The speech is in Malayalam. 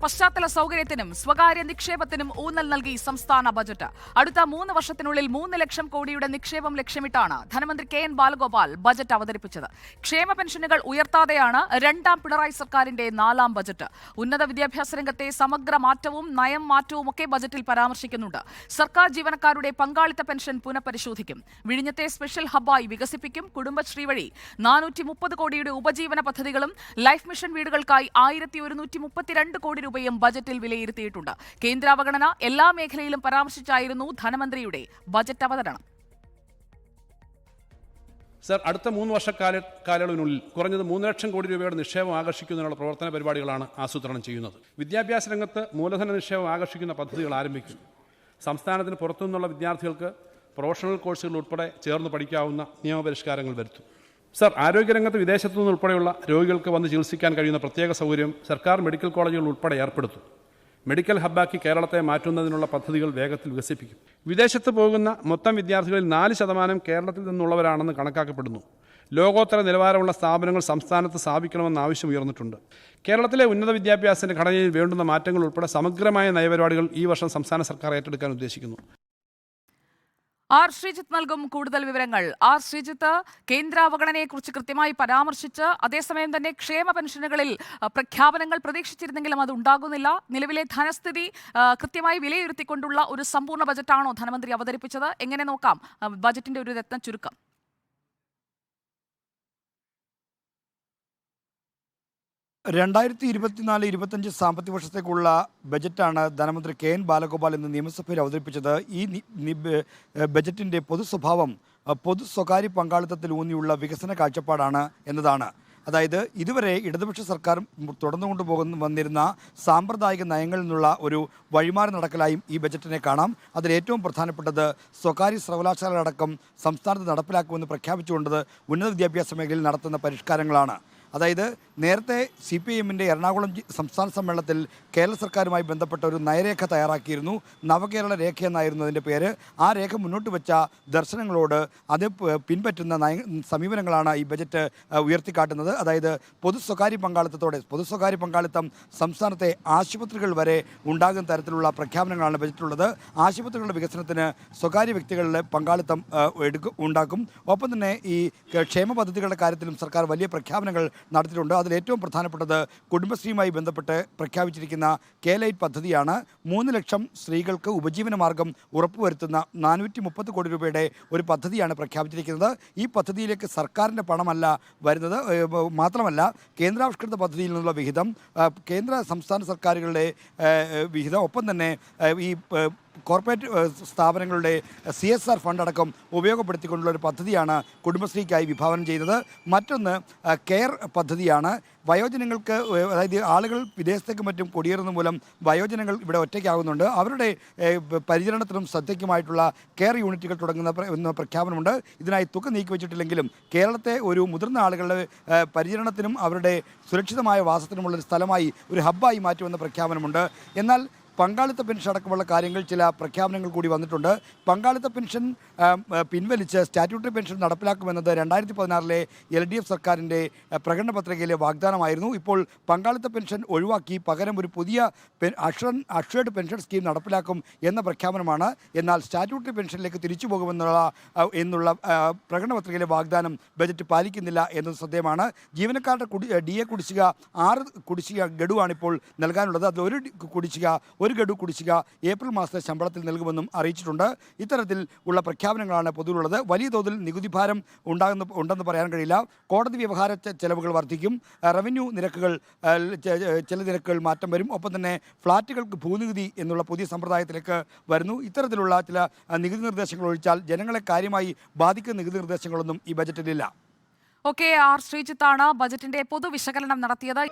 പശ്ചാത്തല സൗകര്യത്തിനും സ്വകാര്യ നിക്ഷേപത്തിനും ഊന്നൽ നൽകി സംസ്ഥാന ബജറ്റ്. അടുത്ത 3 വർഷത്തിനുള്ളിൽ 3 ലക്ഷം കോടിയുടെ നിക്ഷേപം ലക്ഷ്യമിട്ടാണ് ധനമന്ത്രി കെ എൻ ബാലഗോപാൽ ബജറ്റ് അവതരിപ്പിച്ചത്. ക്ഷേമ പെൻഷനുകൾ ഉയർത്താതെയാണ് രണ്ടാം പിണറായി സർക്കാരിന്റെ 4ാം ബജറ്റ്. ഉന്നത വിദ്യാഭ്യാസ രംഗത്തെ സമഗ്ര മാറ്റവും നയം മാറ്റവും ഒക്കെ ബജറ്റിൽ പരാമർശിക്കുന്നുണ്ട്. സർക്കാർ ജീവനക്കാരുടെ പങ്കാളിത്ത പെൻഷൻ പുനഃപരിശോധിക്കും. വിഴിഞ്ഞത്തെ സ്പെഷ്യൽ ഹബ്ബായി വികസിപ്പിക്കും. കുടുംബശ്രീ വഴി 430 കോടിയുടെ ഉപജീവന പദ്ധതികളും ലൈഫ് മിഷൻ വീടുകൾക്കായി 1132 കോടി രൂപയും ബജറ്റിൽ വിലയിരുത്തിയിട്ടുണ്ട്. കേന്ദ്രാവഗണന എല്ലാ മേഖലയിലും പരാമർശിച്ചായിരുന്നു ധനമന്ത്രിയുടെ ബജറ്റ് അവതരണം. സർ, അടുത്ത 3 വർഷക്കാലയളവിനുള്ളിൽ കുറഞ്ഞത് 3 ലക്ഷം കോടി രൂപയുടെ നിക്ഷേപം ആകർഷിക്കുന്നതിനുള്ള പ്രവർത്തന പരിപാടികളാണ് ആസൂത്രണം ചെയ്യുന്നത്. വിദ്യാഭ്യാസ രംഗത്ത് മൂലധന നിക്ഷേപം ആകർഷിക്കുന്ന പദ്ധതികൾ ആരംഭിക്കും. സംസ്ഥാനത്തിന് പുറത്തുനിന്നുള്ള വിദ്യാർത്ഥികൾക്ക് പ്രൊഫഷണൽ കോഴ്സുകൾ ഉൾപ്പെടെ ചേർന്ന് പഠിക്കാവുന്ന നിയമപരിഷ്കാരങ്ങൾ വരുത്തും. സർ, ആരോഗ്യരംഗത്ത് വിദേശത്തു നിന്നുൾപ്പെടെയുള്ള രോഗികൾക്ക് വന്ന് ചികിത്സിക്കാൻ കഴിയുന്ന പ്രത്യേക സൗകര്യം സർക്കാർ മെഡിക്കൽ കോളേജുകൾ ഉൾപ്പെടെ ഏർപ്പെടുത്തും. മെഡിക്കൽ ഹബ്ബാക്കി കേരളത്തെ മാറ്റുന്നതിനുള്ള പദ്ധതികൾ വേഗത്തിൽ വികസിപ്പിക്കും. വിദേശത്ത് പോകുന്ന മൊത്തം വിദ്യാർത്ഥികളിൽ 4% കേരളത്തിൽ നിന്നുള്ളവരാണെന്ന് കണക്കാക്കപ്പെടുന്നു. ലോകോത്തര നിലവാരമുള്ള സ്ഥാപനങ്ങൾ സംസ്ഥാനത്ത് സ്ഥാപിക്കണമെന്ന ആവശ്യം ഉയർന്നിട്ടുണ്ട്. കേരളത്തിലെ ഉന്നത വിദ്യാഭ്യാസത്തിന്റെ ഘടനയിൽ വേണ്ടുന്ന മാറ്റങ്ങൾ ഉൾപ്പെടെ സമഗ്രമായ നയപരിപാടികൾ ഈ വർഷം സംസ്ഥാന സർക്കാർ ഏറ്റെടുക്കാൻ ഉദ്ദേശിക്കുന്നു. ആർ ശ്രീജിത്ത് നൽകും കൂടുതൽ വിവരങ്ങൾ. ആർ ശ്രീജിത്ത്, കേന്ദ്രാവഗണനയെക്കുറിച്ച് കൃത്യമായി പരാമർശിച്ച് അതേസമയം തന്നെ ക്ഷേമ പെൻഷനുകളിൽ പ്രഖ്യാപനങ്ങൾ പ്രതീക്ഷിച്ചിരുന്നെങ്കിലും അത് ഉണ്ടാകുന്നില്ല. നിലവിലെ ധനസ്ഥിതി കൃത്യമായി വിലയിരുത്തിക്കൊണ്ടുള്ള ഒരു സമ്പൂർണ്ണ ബജറ്റാണോ ധനമന്ത്രി അവതരിപ്പിച്ചത്? എങ്ങനെ നോക്കാം ബജറ്റിന്റെ ഒരു രത്ന ചുരുക്കം? 2024-25 സാമ്പത്തിക വർഷത്തേക്കുള്ള ബജറ്റാണ് ധനമന്ത്രി കെ എൻ ബാലഗോപാൽ ഇന്ന് നിയമസഭയിൽ അവതരിപ്പിച്ചത്. ഈ ബജറ്റിൻ്റെ പൊതു സ്വഭാവം പൊതു സ്വകാര്യ പങ്കാളിത്തത്തിൽ ഊന്നിയുള്ള വികസന കാഴ്ചപ്പാടാണ് എന്നതാണ്. അതായത് ഇതുവരെ ഇടതുപക്ഷ സർക്കാർ തുടർന്നുകൊണ്ടു വന്നിരുന്ന സാമ്പ്രദായിക നയങ്ങളിൽ നിന്നുള്ള ഒരു വഴിമാറി നടക്കലായും ഈ ബജറ്റിനെ കാണാം. അതിലേറ്റവും പ്രധാനപ്പെട്ടത് സ്വകാര്യ സർവകലാശാലകളടക്കം സംസ്ഥാനത്ത് നടപ്പിലാക്കുമെന്ന് പ്രഖ്യാപിച്ചുകൊണ്ടത് ഉന്നത വിദ്യാഭ്യാസ മേഖലയിൽ നടത്തുന്ന പരിഷ്കാരങ്ങളാണ്. അതായത് നേരത്തെ CPIMൻ്റെ എറണാകുളം സംസ്ഥാന സമ്മേളനത്തിൽ കേരള സർക്കാരുമായി ബന്ധപ്പെട്ട ഒരു നയരേഖ തയ്യാറാക്കിയിരുന്നു. നവകേരള രേഖ എന്നായിരുന്നു അതിൻ്റെ പേര്. ആ രേഖ മുന്നോട്ട് വെച്ച ദർശനങ്ങളോട് അത് പിൻപറ്റുന്ന സമീപനങ്ങളാണ് ഈ ബജറ്റ് ഉയർത്തിക്കാട്ടുന്നത്. അതായത് പൊതു സ്വകാര്യ പങ്കാളിത്തം സംസ്ഥാനത്തെ ആശുപത്രികൾ വരെ ഉണ്ടാകുന്ന തരത്തിലുള്ള പ്രഖ്യാപനങ്ങളാണ് ബജറ്റിലുള്ളത്. ആശുപത്രികളുടെ വികസനത്തിന് സ്വകാര്യ വ്യക്തികളുടെ പങ്കാളിത്തം ഉണ്ടാക്കും. ഒപ്പം തന്നെ ഈ ക്ഷേമ പദ്ധതികളുടെ കാര്യത്തിലും സർക്കാർ വലിയ പ്രഖ്യാപനങ്ങൾ നടത്തിയിട്ടുണ്ട്. അതിലേറ്റവും പ്രധാനപ്പെട്ടത് കുടുംബശ്രീയുമായി ബന്ധപ്പെട്ട് പ്രഖ്യാപിച്ചിരിക്കുന്ന K-Lite പദ്ധതിയാണ്. 3 ലക്ഷം സ്ത്രീകൾക്ക് ഉപജീവന മാർഗം ഉറപ്പുവരുത്തുന്ന 430 കോടി രൂപയുടെ ഒരു പദ്ധതിയാണ് പ്രഖ്യാപിച്ചിരിക്കുന്നത്. ഈ പദ്ധതിയിലേക്ക് സർക്കാരിൻ്റെ പണമല്ല വരുന്നത്. മാത്രമല്ല കേന്ദ്രാവിഷ്കൃത പദ്ധതിയിൽ നിന്നുള്ള വിഹിതം, കേന്ദ്ര സംസ്ഥാന സർക്കാരുകളുടെ വിഹിതം, ഒപ്പം തന്നെ ഈ കോർപ്പറേറ്റ് സ്ഥാപനങ്ങളുടെ CSR ഫണ്ട് അടക്കം ഉപയോഗപ്പെടുത്തിക്കൊണ്ടുള്ള ഒരു പദ്ധതിയാണ് കുടുംബശ്രീക്കായി വിഭാവനം ചെയ്യുന്നത്. മറ്റൊന്ന് കെയർ പദ്ധതിയാണ്. വയോജനങ്ങൾക്ക്, അതായത് ആളുകൾ വിദേശത്തേക്ക് മറ്റും കുടിയേറുന്ന മൂലം വയോജനങ്ങൾ ഇവിടെ ഒറ്റയ്ക്കാകുന്നുണ്ട്. അവരുടെ പരിചരണത്തിനും ശ്രദ്ധയ്ക്കുമായിട്ടുള്ള കെയർ യൂണിറ്റുകൾ തുടങ്ങുന്ന പ്രഖ്യാപനമുണ്ട്. ഇതിനായി തുക നീക്കിവെച്ചിട്ടില്ലെങ്കിലും കേരളത്തെ ഒരു മുതിർന്ന ആളുകളുടെ പരിചരണത്തിനും അവരുടെ സുരക്ഷിതമായ വാസത്തിനുമുള്ളൊരു സ്ഥലമായി, ഒരു ഹബ്ബായി മാറ്റുമെന്ന പ്രഖ്യാപനമുണ്ട്. എന്നാൽ പങ്കാളിത്ത പെൻഷൻ അടക്കമുള്ള കാര്യങ്ങൾ ചില പ്രഖ്യാപനങ്ങൾ കൂടി വന്നിട്ടുണ്ട്. പങ്കാളിത്ത പെൻഷൻ പിൻവലിച്ച് സ്റ്റാറ്റ്യൂട്ടറി പെൻഷൻ നടപ്പിലാക്കുമെന്നത് 2016 LDF സർക്കാരിൻ്റെ പ്രകടന പത്രികയിലെ വാഗ്ദാനമായിരുന്നു. ഇപ്പോൾ പങ്കാളിത്ത പെൻഷൻ ഒഴിവാക്കി പകരം ഒരു പുതിയ അഷ്വേർഡ് പെൻഷൻ സ്കീം നടപ്പിലാക്കും എന്ന പ്രഖ്യാപനമാണ്. എന്നാൽ സ്റ്റാറ്റ്യൂട്ടറി പെൻഷനിലേക്ക് തിരിച്ചു പോകുമെന്നുള്ള പ്രകടന പത്രികയിലെ വാഗ്ദാനം ബജറ്റ് പാലിക്കുന്നില്ല എന്നത് ശ്രദ്ധേയമാണ്. ജീവനക്കാരുടെ DA കുടിശ്ശിക 6 കുടിശ്ശിക ഗഡുവാണിപ്പോൾ നൽകാനുള്ളത്. അതിൽ ഒരു ഗഡു കുടിശ്ശിക ഏപ്രിൽ മാസത്തെ ശമ്പളത്തിൽ നൽകുമെന്നും അറിയിച്ചിട്ടുണ്ട്. ഇത്തരത്തിൽ ഉള്ള പ്രഖ്യാപനങ്ങളാണ് പൊതുവിലുള്ളത്. വലിയ തോതിൽ നികുതി ഭാരം ഉണ്ടെന്ന് പറയാൻ കഴിയില്ല. കോടതി വ്യവഹാര ചെലവുകൾ വർദ്ധിക്കും. റവന്യൂ നിരക്കുകൾ, ചില നിരക്കുകൾ മാറ്റം വരും. ഒപ്പം തന്നെ ഫ്ളാറ്റുകൾക്ക് ഭൂനികുതി എന്നുള്ള പുതിയ സമ്പ്രദായത്തിലേക്ക് വരുന്നു. ഇത്തരത്തിലുള്ള ചില നികുതി നിർദ്ദേശങ്ങൾ ഒഴിച്ചാൽ ജനങ്ങളെ കാര്യമായി ബാധിക്കുന്ന നികുതി നിർദ്ദേശങ്ങളൊന്നും ഈ ബജറ്റിലില്ല. ഓക്കെ, ആർ ശ്രീജിത്താണ് ബജറ്റിന്റെ പൊതുവിശകലനം നടത്തിയത്.